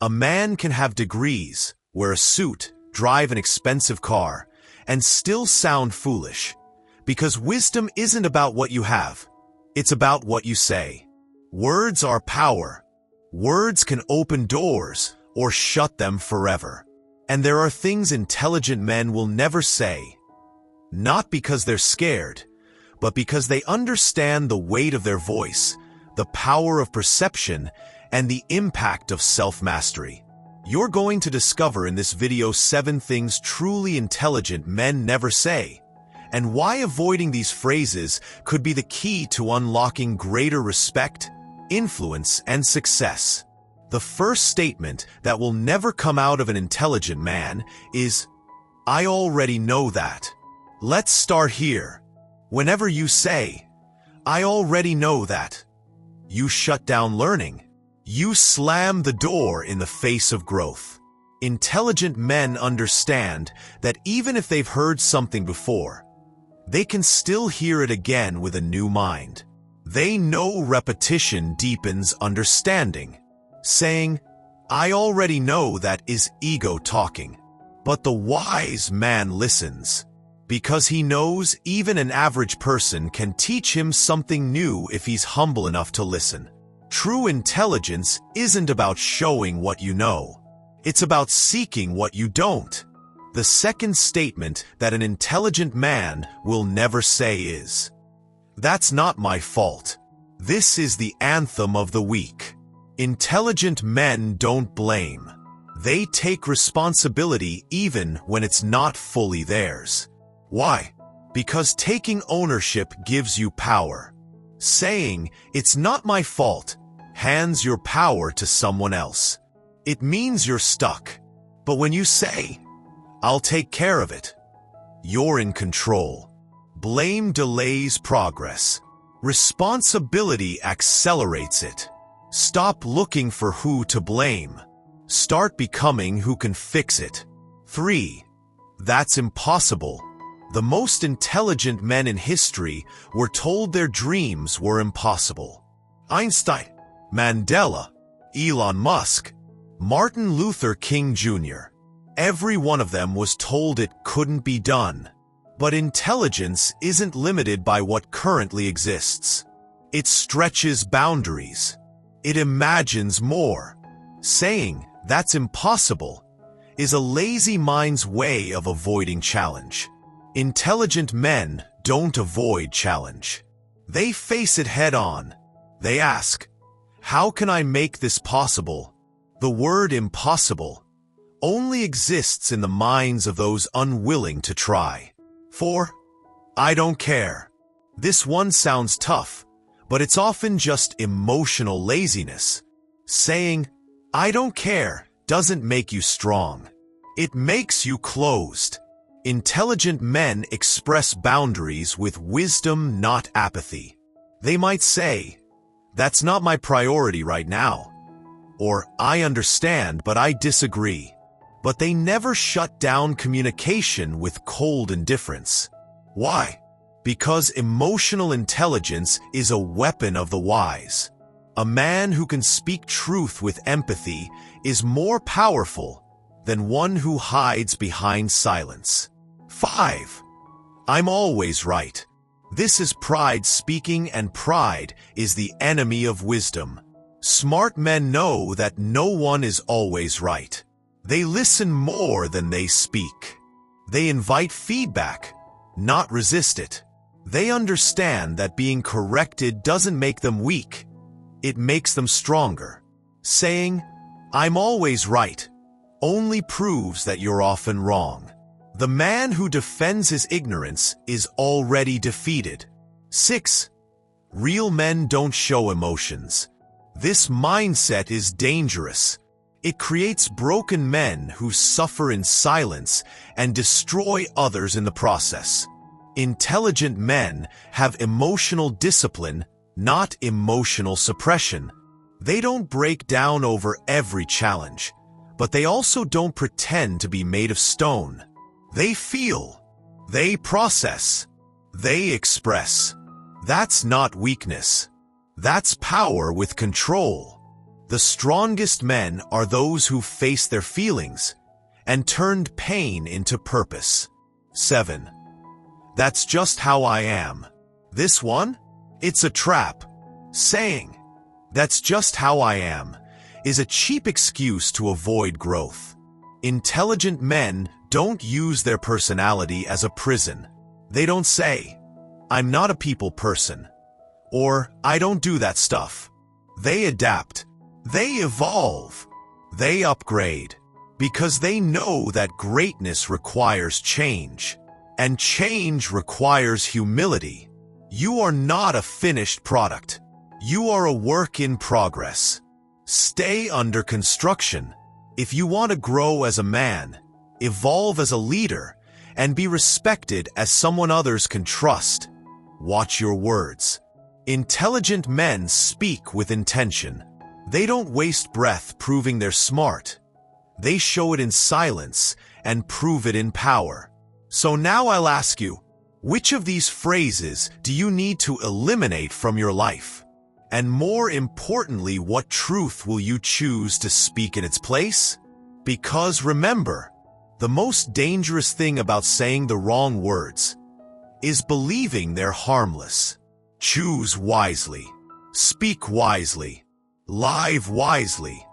A man can have degrees, wear a suit, drive an expensive car, and still sound foolish. Because wisdom isn't about what you have. It's about what you say. Words are power. Words can open doors or shut them forever. And there are things intelligent men will never say. Not because they're scared, but because they understand the weight of their voice, the power of perception, and the impact of self-mastery. You're going to discover in this video 7 things truly intelligent men never say, and why avoiding these phrases could be the key to unlocking greater respect, influence, and success. The first statement that will never come out of an intelligent man is, "I already know that." Let's start here. Whenever you say, "I already know that," you shut down learning. You slam the door in the face of growth. Intelligent men understand that even if they've heard something before, they can still hear it again with a new mind. They know repetition deepens understanding. Saying, "I already know that," is ego talking. But the wise man listens, because he knows even an average person can teach him something new if he's humble enough to listen. True intelligence isn't about showing what you know. It's about seeking what you don't. The second statement that an intelligent man will never say is, "That's not my fault." This is the anthem of the weak. Intelligent men don't blame. They take responsibility even when it's not fully theirs. Why? Because taking ownership gives you power. Saying, "It's not my fault," hands your power to someone else. It means you're stuck. But when you say, "I'll take care of it," you're in control. Blame delays progress. Responsibility accelerates it. Stop looking for who to blame. Start becoming who can fix it. 3. That's impossible. The most intelligent men in history were told their dreams were impossible. Einstein, Mandela, Elon Musk, Martin Luther King Jr. Every one of them was told it couldn't be done. But intelligence isn't limited by what currently exists. It stretches boundaries. It imagines more. Saying, "That's impossible," is a lazy mind's way of avoiding challenge. Intelligent men don't avoid challenge. They face it head on. They ask, "How can I make this possible?" The word impossible only exists in the minds of those unwilling to try. 4. I don't care. This one sounds tough, but it's often just emotional laziness. Saying, "I don't care," doesn't make you strong. It makes you closed. Intelligent men express boundaries with wisdom, not apathy. They might say, "That's not my priority right now," or "I understand, but I disagree." But they never shut down communication with cold indifference. Why? Because emotional intelligence is a weapon of the wise. A man who can speak truth with empathy is more powerful than one who hides behind silence. 5. I'm always right. This is pride speaking, and pride is the enemy of wisdom. Smart men know that no one is always right. They listen more than they speak. They invite feedback, not resist it. They understand that being corrected doesn't make them weak. It makes them stronger. Saying, "I'm always right," only proves that you're often wrong. The man who defends his ignorance is already defeated. 6. Real men don't show emotions. This mindset is dangerous. It creates broken men who suffer in silence and destroy others in the process. Intelligent men have emotional discipline, not emotional suppression. They don't break down over every challenge, but they also don't pretend to be made of stone. They feel, they process, they express. That's not weakness. That's power with control. The The strongest men are those who face their feelings and turned pain into purpose. 7. That's just how I am. This one? It's a trap. Saying, "That's just how I am," is a cheap excuse to avoid growth. Intelligent men don't use their personality as a prison. They don't say, "I'm not a people person," or "I don't do that stuff." They adapt. They evolve. They upgrade. Because they know that greatness requires change. And change requires humility. You are not a finished product. You are a work in progress. Stay under construction. If you want to grow as a man, evolve as a leader, and be respected as someone others can trust, watch your words. Intelligent men speak with intention. They don't waste breath proving they're smart. They show it in silence and prove it in power. So now I'll ask you, which of these phrases do you need to eliminate from your life? And more importantly, what truth will you choose to speak in its place? Because remember, the most dangerous thing about saying the wrong words is believing they're harmless. Choose wisely. Speak wisely. Live wisely.